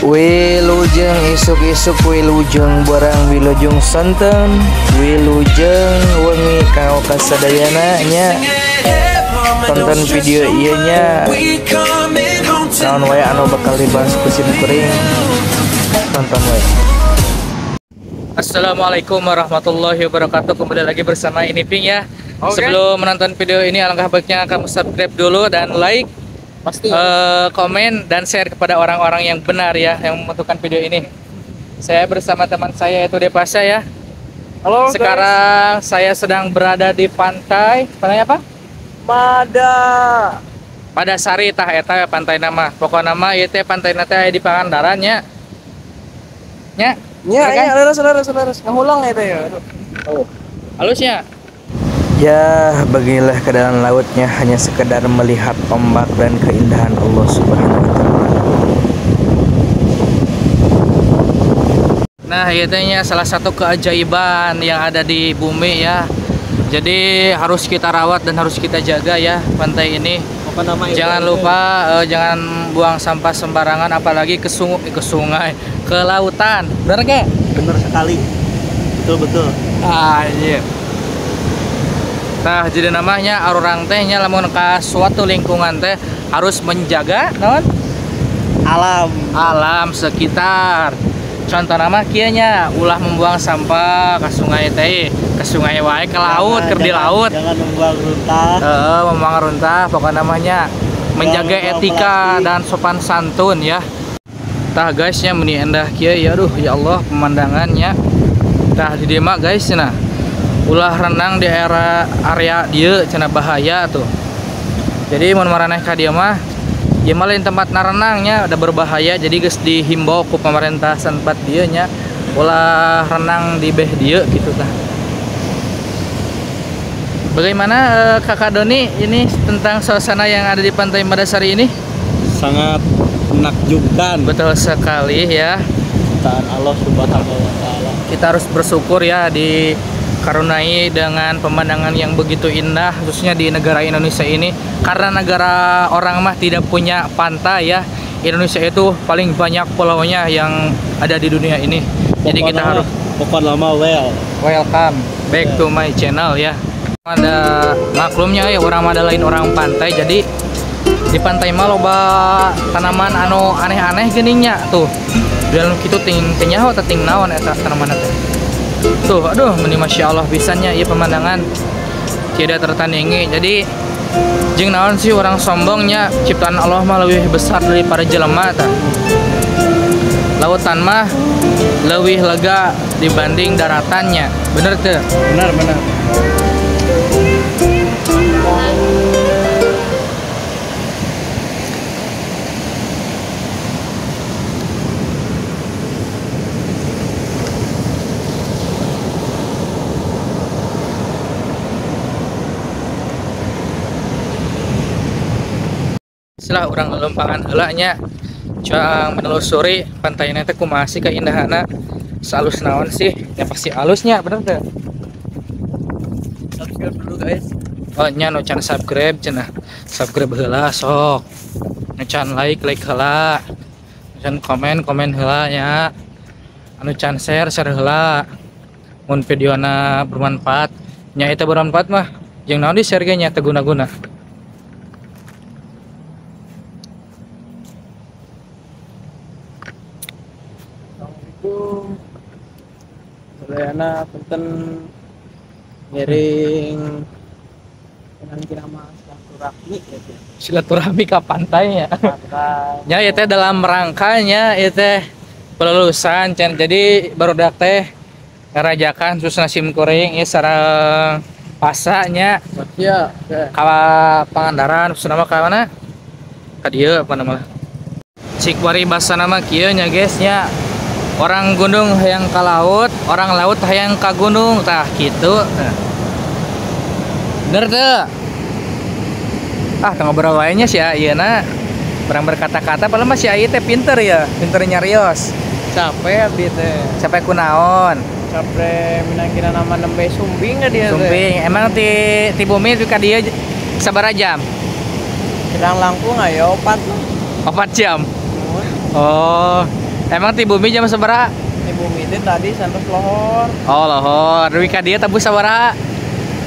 Wilujeng isuk-isuk wilujeng barang wilujeng santen wilujeng wengi kau kasadayana nya tonton video ieu nya naon wae anu bakal dibahas ku Sim Kuring tonton wae. Assalamualaikum warahmatullahi wabarakatuh. Kembali lagi bersama Iniping ya. Sebelum menonton video ini alangkah baiknya kamu subscribe dulu dan like, pasti komen dan share kepada orang-orang yang benar ya, yang membutuhkan video ini. Saya bersama teman saya yaitu Depasa ya. Halo. Sekarang guys, saya sedang berada di pantai apa? Madasari tah eta pantai nama. Pokoknya nama ieu teh pantai teh di Pangandaran nya. Nya. Ya, saudara. Ngulang eta ya. Oh. Halusnya. Ya, bagilah keadaan lautnya hanya sekedar melihat ombak dan keindahan Allah Subhanahu wa taala. Nah, ini salah satu keajaiban yang ada di bumi ya. Jadi harus kita rawat dan harus kita jaga ya pantai ini. Jangan lupa jangan buang sampah sembarangan, apalagi ke sungai, ke lautan. Bener gak? Bener sekali. Betul. Iya. Nah, jadi namanya arurang tehnya lamun ka suatu lingkungan teh harus menjaga naon? Alam sekitar. Contoh nama kieu nya ulah membuang sampah ke sungai teh, ke sungai wae, ke laut, ke di laut. Jangan membuang runtah. Membuang runtah, pokoknya namanya menjaga etika dan sopan santun ya. Tah guys nya meni endah kieu ya, aduh ya Allah pemandangannya. Tah di dieu guys cenah. Ulah renang di area dieu cenah bahaya tuh. Jadi mun maraneh ka dieu mah ieu mah lain tempat narenangnya ada berbahaya, jadi geus dihimbau ku pemerintah tempat dieu nya ulah renang di beh dieu gitu tah. Bagaimana Kakak Doni ini tentang suasana yang ada di Pantai Madasari ini? Sangat menakjubkan. Betul sekali ya. Ciptaan Allah Subhanahu wa taala. Kita harus bersyukur ya dikaruniai dengan pemandangan yang begitu indah khususnya di negara Indonesia ini, karena negara orang mah tidak punya pantai ya. Indonesia itu paling banyak pulaunya yang ada di dunia ini. Jadi kita harus welcome back to my channel ya. Ada maklumnya ya, orang ada lain orang pantai, jadi di pantai mah loba tanaman anu aneh-aneh geningnya tuh. Dan kitu ting nyaho teh ting naon eta tanaman teh. Tuh, aduh, meni masya Allah pisannya ieu pemandangan tidak tertandingi. Jadi jeung naon sih orang sombongnya, ciptaan Allah mah lebih besar daripada jelema tah. Lautan mah lebih lega dibanding daratannya. Bener teu? Benar. Setelah orang lempangan heulanya coba menelusuri pantai teh kumaha sih keindahanna, salus naon sih? Ya pasti alusnya, bener teu? Subscribe dulu guys. Oh nya nu can subscribe cenah. Subscribe heula sok. Nu can like heula. Nu can komen heula nya. Anu can share heula. Mun videona bermanfaat, nya eta bermanfaat mah jeung naon di share ge nya teu guna-guna. Sadayana punten ngiring nama silaturahmi gitu. Silaturahmi ke pantai ya. Ya itu dalam rangkanya itu pelulusan jadi barudak teh ngarajakan susana Sim Kuring ya sareng pasanya ya ka Pangandaran susana mah ka mana? Ka dieu apa nama? Cikwari basa nama kieu nya guys nya. Orang gunung hayang ka laut, orang laut hayang ka gunung tah kitu. Bener teu? Ngobrol wae nya sia ayeuna. Orang berkata-kata padahal mah si Ayi teh pinter ya, pinter nyarios. Capek abdi teh. Capek kunaon? Capek minangkina nama nembe sumbing ka dia teh. Sumbing. Emang ti bumi ka dieu sabaraha jam? Sedang langkung ayo 4 jam. Oh. Emang ti bumi jam sabaraha? Di bumi itu tadi santos lohor. Oh, lohor. Duwi ka dieu tebus sabaraha?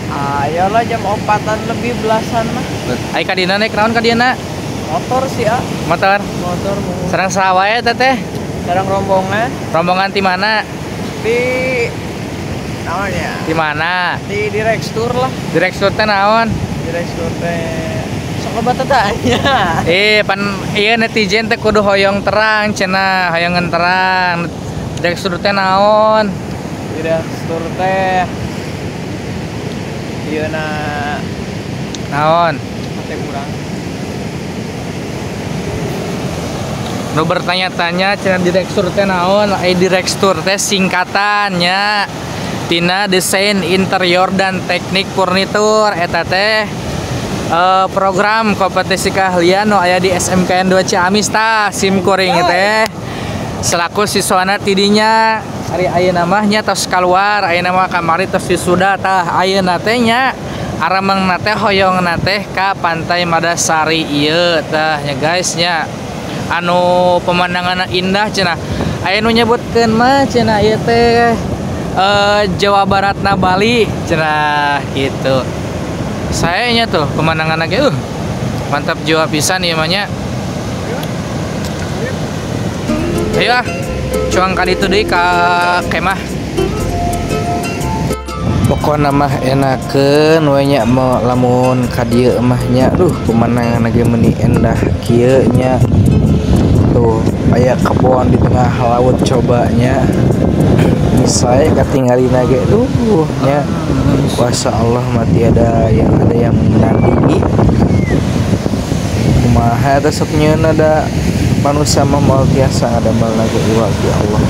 Ayolah jam 4-an lebih belasan mah. Ai ka dina naik naon ka diana? Motor sih ah. Motor. Motor mau. Sareng saha wae teteh? Sekarang rombongan Rombongan ti mana? di namanya Di mana? di direktur lah. Direktur teh naon? Direktur teh sok bata tanya. Pan ieu netizen teh kudu hoyong terang cenah, hoyongan terang. Direktur teh naon? Direktur teh ieu na Naon? teh kurang. Nu bertanya-tanya cenah direktur teh naon? Direktur teh singkatannya tina desain interior dan teknik furnitur eta teh program kompetisi keahlian nu aya di SMKN 2 Ciamis tah simkuring teh selaku siswana tidinya ari ayeuna mah nya tos kaluar ayeuna mah kamari tos wisuda tah ayeuna teh nya aramengna teh hoyongna teh ka Pantai Madasari ieu tah nya guys nya anu pemandanganna indah cenah aya nu nyebutkeun mah cenah ieu teh Jawa Baratna Bali cenah gitu. Sayanya tuh pemandangan lagi mantap jiwa pisan ieu mah nya. Ayo ah, cuang ka ditu deui ka kemah. Pokona mah enakeun we nya lamun ka dieu mah nya. Pemandangan lagi meuni endah kieu nya. Tuh, aya kebon di tengah laut cobanya. Saya katinggalin ge nya kuasa Allah mati ada yang menandingi kumaha eta sok nyeun ada manusia mah moal tiasa ada mal lagi iwal ti Allah.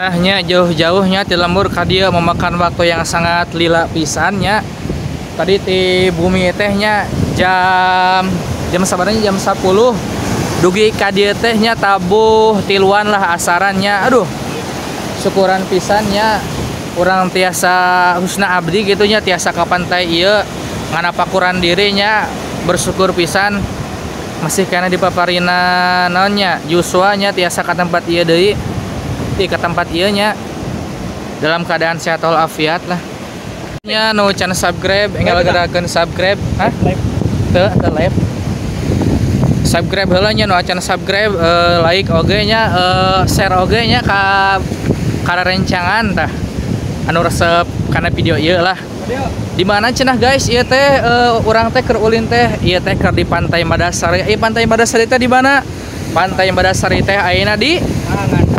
Nya jauh-jauhnya ti lembur ka dieu memakan waktu yang sangat lila pisannya. Tadi ti bumi teh nya jam sabaranya jam 10. Dugi ka dieu teh nya tabuh tiluan lah asarannya. Aduh. Syukuran pisannya urang tiasa husna abdi gitu nya tiasa ka pantai ieu nganapakuran dirinya bersyukur pisan masih kana dipaparina naonnya Yuswa nya tiasa ka tempat ieu deui. Ke tempat ieu nya dalam keadaan sehat walafiat lah. Nya nu can subscribe enggal gerakeun subscribe. Hah? Teu live. Subscribe heula nya nu can subscribe like oge nya share oge nya ka rencangan tah anu resep kana video ieu lah. Di mana cenah guys ieu teh urang teh keur ulin teh ieu teh keur di Pantai Madasari. Pantai Madasari teh di mana? Pantai Madasari teh ayeuna di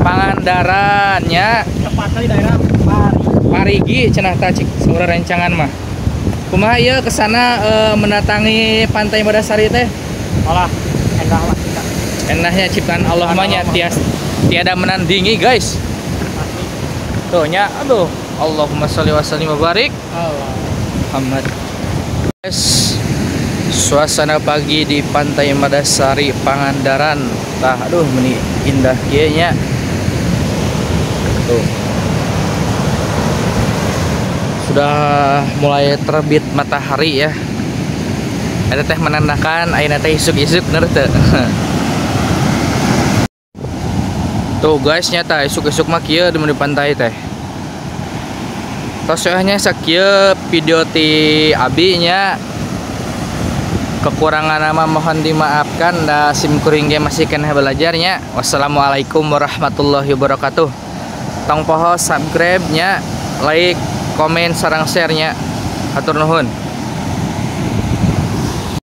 Pangandaran nya tepatnya di daerah Parigi cenah tah cik saurang rencangan mah. Kumaha ieu kesana mendatangi Pantai Madasari teh? Alah endah lah kita. Endahnya ciptaan Allah mah nya tiada menandingi guys. Tuh nya aduh Allahumma sholli wa sallim wa barik Muhammad. Guys, suasana pagi di Pantai Madasari Pangandaran tah aduh meuni indah kieu nya. Tuh. Sudah mulai terbit matahari ya. Eta teh menandakan ayeuna teh isuk-isuk bener teu. Tuh guys nyata isuk-isuk mah kieu di pantai teh. Tos nya sakieu video ti abi nya. Kekurangan nama mohon dimaafkan da sim kuring ge masih keneh belajarnya. Wassalamualaikum warahmatullahi wabarakatuh. Tong poho subscribe nya, like, komen, sareng share nya. Hatur nuhun.